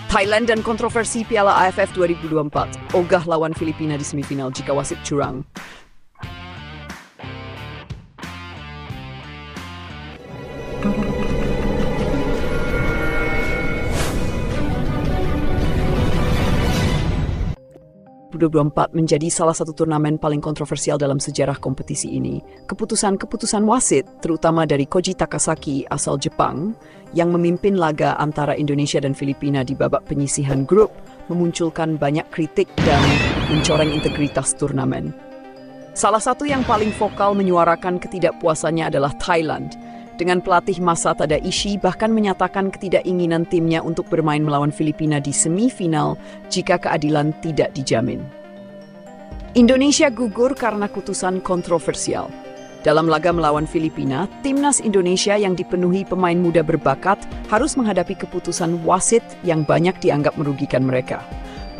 Thailand dan kontroversi Piala AFF 2024. Ogah lawan Filipina di semifinal jika wasit curang. Menjadi salah satu turnamen paling kontroversial dalam sejarah kompetisi ini. Keputusan-keputusan wasit, terutama dari Koji Takasaki asal Jepang, yang memimpin laga antara Indonesia dan Filipina di babak penyisihan grup, memunculkan banyak kritik dan mencoreng integritas turnamen. Salah satu yang paling vokal menyuarakan ketidakpuasannya adalah Thailand, dengan pelatih Masa Tadaishi bahkan menyatakan ketidakinginan timnya untuk bermain melawan Filipina di semifinal jika keadilan tidak dijamin. Indonesia gugur karena keputusan kontroversial. Dalam laga melawan Filipina, timnas Indonesia yang dipenuhi pemain muda berbakat harus menghadapi keputusan wasit yang banyak dianggap merugikan mereka.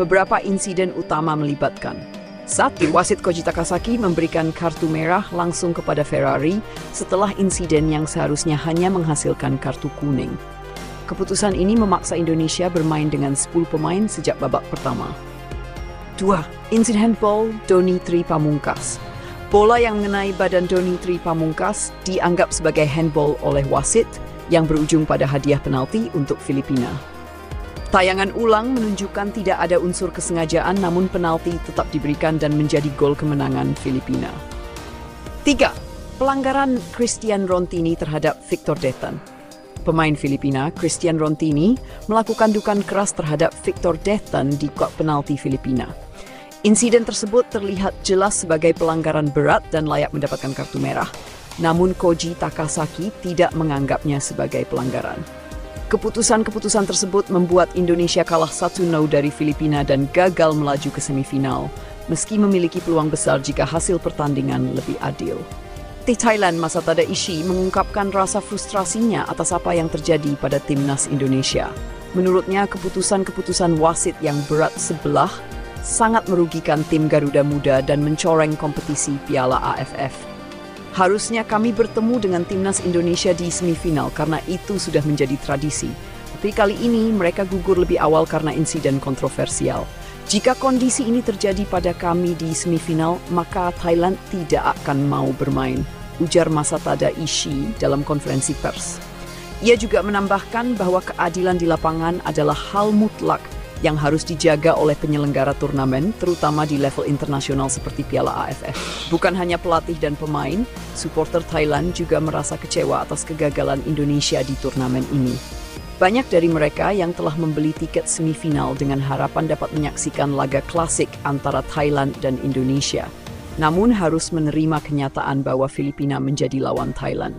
Beberapa insiden utama melibatkan: 1. Wasit Koji Takasaki memberikan kartu merah langsung kepada Ferrari setelah insiden yang seharusnya hanya menghasilkan kartu kuning. Keputusan ini memaksa Indonesia bermain dengan 10 pemain sejak babak pertama. 2. Insiden handball Doni Tri Pamungkas. Bola yang mengenai badan Doni Tri Pamungkas dianggap sebagai handball oleh wasit yang berujung pada hadiah penalti untuk Filipina. Tayangan ulang menunjukkan tidak ada unsur kesengajaan, namun penalti tetap diberikan dan menjadi gol kemenangan Filipina. 3. Pelanggaran Christian Rontini terhadap Victor Dethan. Pemain Filipina, Christian Rontini, melakukan dukan keras terhadap Victor Dethan di kotak penalti Filipina. Insiden tersebut terlihat jelas sebagai pelanggaran berat dan layak mendapatkan kartu merah. Namun Koji Takasaki tidak menganggapnya sebagai pelanggaran. Keputusan-keputusan tersebut membuat Indonesia kalah 1-0 dari Filipina dan gagal melaju ke semifinal, meski memiliki peluang besar jika hasil pertandingan lebih adil. Di Thailand, Masa Tadaishi mengungkapkan rasa frustrasinya atas apa yang terjadi pada timnas Indonesia. Menurutnya, keputusan-keputusan wasit yang berat sebelah sangat merugikan tim Garuda Muda dan mencoreng kompetisi Piala AFF. Harusnya kami bertemu dengan timnas Indonesia di semifinal karena itu sudah menjadi tradisi. Tapi kali ini mereka gugur lebih awal karena insiden kontroversial. Jika kondisi ini terjadi pada kami di semifinal, maka Thailand tidak akan mau bermain, ujar Masa Tadaishi dalam konferensi pers. Ia juga menambahkan bahwa keadilan di lapangan adalah hal mutlak yang harus dijaga oleh penyelenggara turnamen, terutama di level internasional seperti Piala AFF. Bukan hanya pelatih dan pemain, supporter Thailand juga merasa kecewa atas kegagalan Indonesia di turnamen ini. Banyak dari mereka yang telah membeli tiket semifinal dengan harapan dapat menyaksikan laga klasik antara Thailand dan Indonesia, namun harus menerima kenyataan bahwa Filipina menjadi lawan Thailand.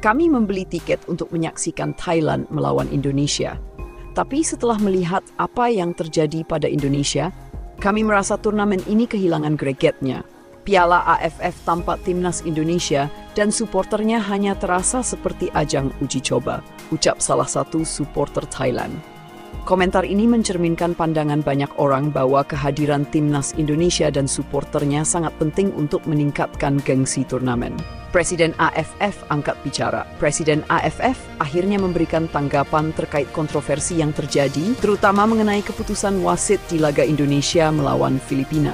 Kami membeli tiket untuk menyaksikan Thailand melawan Indonesia. Tapi setelah melihat apa yang terjadi pada Indonesia, kami merasa turnamen ini kehilangan gregetnya. Piala AFF tanpa timnas Indonesia dan suporternya hanya terasa seperti ajang uji coba, ucap salah satu suporter Thailand. Komentar ini mencerminkan pandangan banyak orang bahwa kehadiran timnas Indonesia dan suporternya sangat penting untuk meningkatkan gengsi turnamen. Presiden AFF angkat bicara. Presiden AFF akhirnya memberikan tanggapan terkait kontroversi yang terjadi, terutama mengenai keputusan wasit di laga Indonesia melawan Filipina.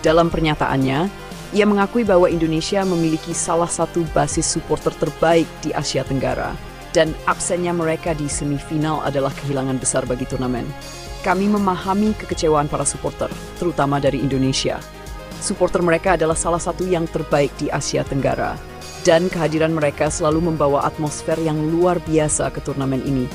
Dalam pernyataannya, ia mengakui bahwa Indonesia memiliki salah satu basis suporter terbaik di Asia Tenggara, dan absennya mereka di semifinal adalah kehilangan besar bagi turnamen. Kami memahami kekecewaan para suporter, terutama dari Indonesia. Supporter mereka adalah salah satu yang terbaik di Asia Tenggara, dan kehadiran mereka selalu membawa atmosfer yang luar biasa ke turnamen ini,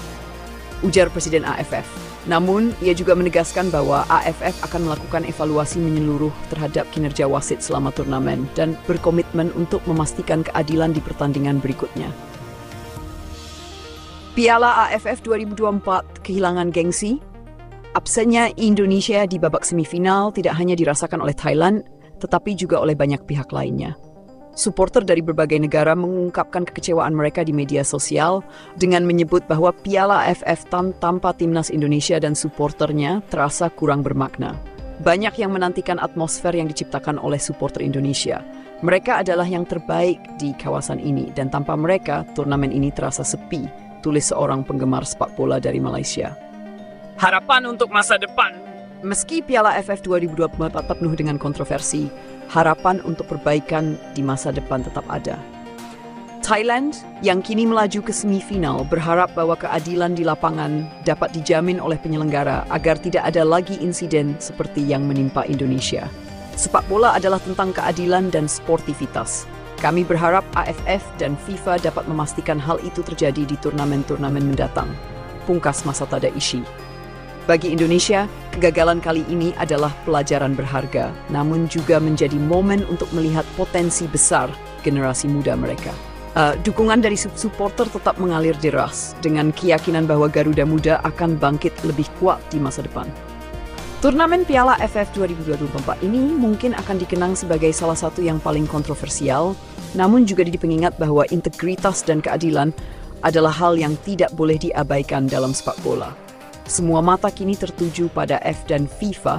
ujar Presiden AFF. Namun, ia juga menegaskan bahwa AFF akan melakukan evaluasi menyeluruh terhadap kinerja wasit selama turnamen dan berkomitmen untuk memastikan keadilan di pertandingan berikutnya. Piala AFF 2024 kehilangan gengsi. Absennya Indonesia di babak semifinal tidak hanya dirasakan oleh Thailand, tetapi juga oleh banyak pihak lainnya. Supporter dari berbagai negara mengungkapkan kekecewaan mereka di media sosial dengan menyebut bahwa Piala AFF tanpa timnas Indonesia dan supporternya terasa kurang bermakna. Banyak yang menantikan atmosfer yang diciptakan oleh supporter Indonesia. Mereka adalah yang terbaik di kawasan ini dan tanpa mereka turnamen ini terasa sepi, tulis seorang penggemar sepak bola dari Malaysia. Harapan untuk masa depan. Meski Piala AFF 2024 penuh dengan kontroversi, harapan untuk perbaikan di masa depan tetap ada. Thailand yang kini melaju ke semifinal berharap bahwa keadilan di lapangan dapat dijamin oleh penyelenggara agar tidak ada lagi insiden seperti yang menimpa Indonesia. Sepak bola adalah tentang keadilan dan sportivitas. Kami berharap AFF dan FIFA dapat memastikan hal itu terjadi di turnamen-turnamen mendatang. Pungkas masa tada isi. Bagi Indonesia, kegagalan kali ini adalah pelajaran berharga, namun juga menjadi momen untuk melihat potensi besar generasi muda mereka. Dukungan dari supporter tetap mengalir deras dengan keyakinan bahwa Garuda Muda akan bangkit lebih kuat di masa depan. Turnamen Piala AFF 2024 ini mungkin akan dikenang sebagai salah satu yang paling kontroversial, namun juga dipengingat bahwa integritas dan keadilan adalah hal yang tidak boleh diabaikan dalam sepak bola. Semua mata kini tertuju pada F dan FIFA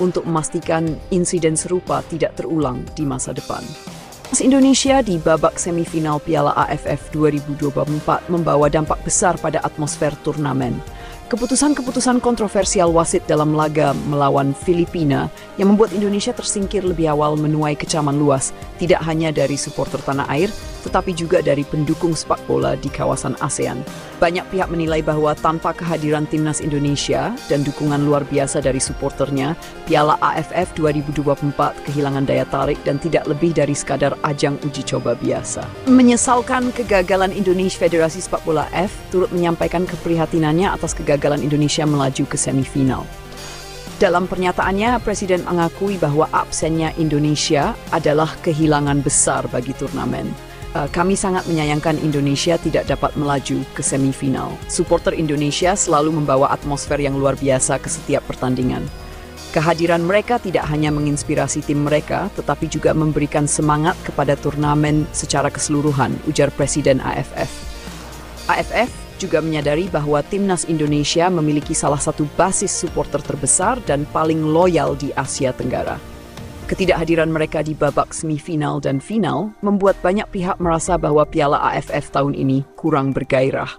untuk memastikan insiden serupa tidak terulang di masa depan. Indonesia di babak semifinal Piala AFF 2024 membawa dampak besar pada atmosfer turnamen. Keputusan-keputusan kontroversial wasit dalam laga melawan Filipina yang membuat Indonesia tersingkir lebih awal menuai kecaman luas, tidak hanya dari supporter tanah air, tetapi juga dari pendukung sepak bola di kawasan ASEAN. Banyak pihak menilai bahwa tanpa kehadiran timnas Indonesia dan dukungan luar biasa dari supporternya, Piala AFF 2024 kehilangan daya tarik dan tidak lebih dari sekadar ajang uji coba biasa. Menyesalkan kegagalan Indonesia, Federasi Sepak Bola F turut menyampaikan keprihatinannya atas kegagalan Indonesia melaju ke semifinal. Dalam pernyataannya, Presiden mengakui bahwa absennya Indonesia adalah kehilangan besar bagi turnamen. Kami sangat menyayangkan Indonesia tidak dapat melaju ke semifinal. Supporter Indonesia selalu membawa atmosfer yang luar biasa ke setiap pertandingan. Kehadiran mereka tidak hanya menginspirasi tim mereka, tetapi juga memberikan semangat kepada turnamen secara keseluruhan, ujar Presiden AFF. AFF juga menyadari bahwa timnas Indonesia memiliki salah satu basis supporter terbesar dan paling loyal di Asia Tenggara. Ketidakhadiran mereka di babak semifinal dan final membuat banyak pihak merasa bahwa Piala AFF tahun ini kurang bergairah.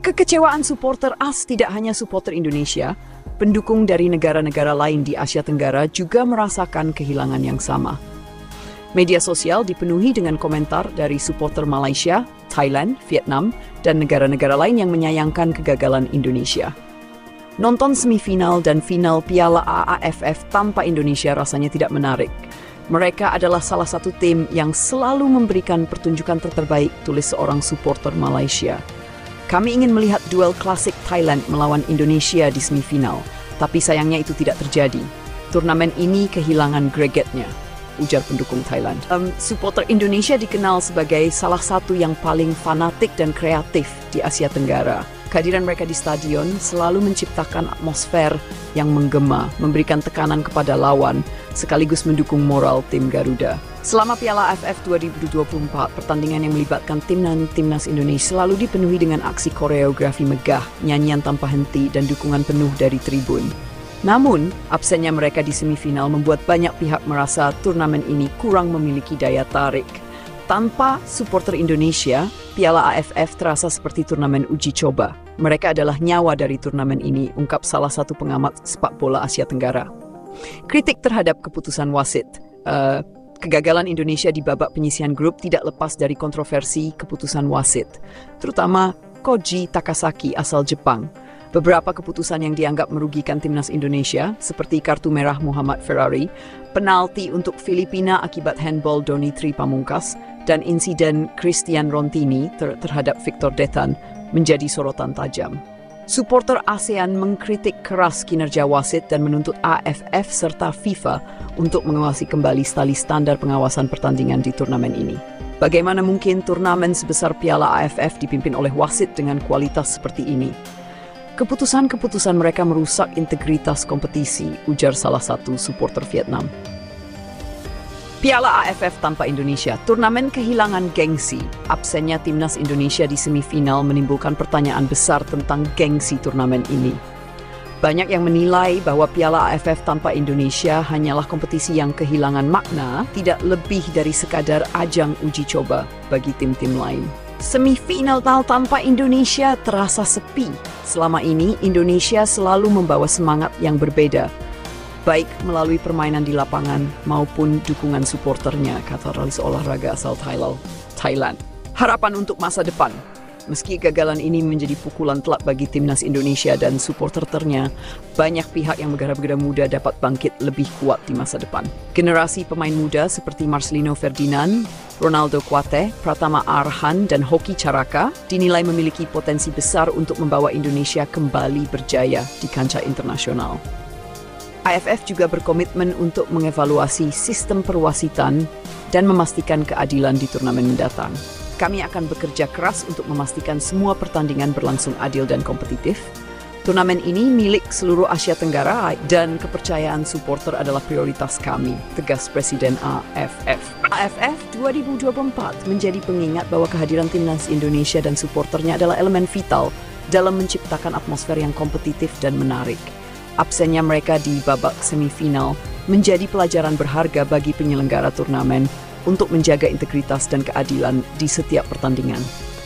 Kekecewaan supporter AS tidak hanya supporter Indonesia, pendukung dari negara-negara lain di Asia Tenggara juga merasakan kehilangan yang sama. Media sosial dipenuhi dengan komentar dari supporter Malaysia, Thailand, Vietnam, dan negara-negara lain yang menyayangkan kegagalan Indonesia. Nonton semifinal dan final Piala AFF tanpa Indonesia rasanya tidak menarik. Mereka adalah salah satu tim yang selalu memberikan pertunjukan terbaik, tulis seorang supporter Malaysia. Kami ingin melihat duel klasik Thailand melawan Indonesia di semifinal, tapi sayangnya itu tidak terjadi. Turnamen ini kehilangan gregetnya, ujar pendukung Thailand. Supporter Indonesia dikenal sebagai salah satu yang paling fanatik dan kreatif di Asia Tenggara. Kehadiran mereka di stadion selalu menciptakan atmosfer yang menggema, memberikan tekanan kepada lawan, sekaligus mendukung moral tim Garuda. Selama Piala AFF 2024, pertandingan yang melibatkan timnas Indonesia selalu dipenuhi dengan aksi koreografi megah, nyanyian tanpa henti, dan dukungan penuh dari tribun. Namun, absennya mereka di semifinal membuat banyak pihak merasa turnamen ini kurang memiliki daya tarik. Tanpa supporter Indonesia, Piala AFF terasa seperti turnamen uji coba. Mereka adalah nyawa dari turnamen ini, ungkap salah satu pengamat sepak bola Asia Tenggara. Kritik terhadap keputusan wasit. Kegagalan Indonesia di babak penyisihan grup tidak lepas dari kontroversi keputusan wasit, terutama Koji Takasaki asal Jepang. Beberapa keputusan yang dianggap merugikan timnas Indonesia, seperti kartu merah Muhammad Ferrari, penalti untuk Filipina akibat handball Doni Tri Pamungkas, dan insiden Christian Rontini terhadap Victor Detan, menjadi sorotan tajam. Supporter ASEAN mengkritik keras kinerja wasit dan menuntut AFF serta FIFA untuk mengawasi kembali standar pengawasan pertandingan di turnamen ini. Bagaimana mungkin turnamen sebesar Piala AFF dipimpin oleh wasit dengan kualitas seperti ini? Keputusan-keputusan mereka merusak integritas kompetisi, ujar salah satu supporter Vietnam. Piala AFF tanpa Indonesia, turnamen kehilangan gengsi. Absennya timnas Indonesia di semifinal menimbulkan pertanyaan besar tentang gengsi turnamen ini. Banyak yang menilai bahwa Piala AFF tanpa Indonesia hanyalah kompetisi yang kehilangan makna, tidak lebih dari sekadar ajang uji coba bagi tim-tim lain. Semifinal tanpa Indonesia terasa sepi, Selama ini, Indonesia selalu membawa semangat yang berbeda, baik melalui permainan di lapangan maupun dukungan suporternya, kata analis olahraga asal Thailand. Harapan untuk masa depan. Meski kegagalan ini menjadi pukulan telak bagi timnas Indonesia dan supporternya, banyak pihak yang berharap muda dapat bangkit lebih kuat di masa depan. Generasi pemain muda seperti Marcelino Ferdinand, Ronaldo Kuate, Pratama Arhan, dan Hoki Caraka dinilai memiliki potensi besar untuk membawa Indonesia kembali berjaya di kancah internasional. AFF juga berkomitmen untuk mengevaluasi sistem perwasitan dan memastikan keadilan di turnamen mendatang. Kami akan bekerja keras untuk memastikan semua pertandingan berlangsung adil dan kompetitif. Turnamen ini milik seluruh Asia Tenggara dan kepercayaan supporter adalah prioritas kami, tegas Presiden AFF. AFF 2024 menjadi pengingat bahwa kehadiran timnas Indonesia dan supporternya adalah elemen vital dalam menciptakan atmosfer yang kompetitif dan menarik. Absennya mereka di babak semifinal menjadi pelajaran berharga bagi penyelenggara turnamen untuk menjaga integritas dan keadilan di setiap pertandingan.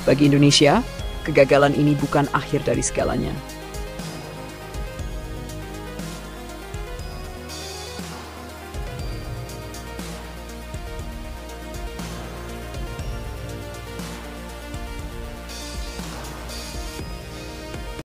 Bagi Indonesia, kegagalan ini bukan akhir dari segalanya.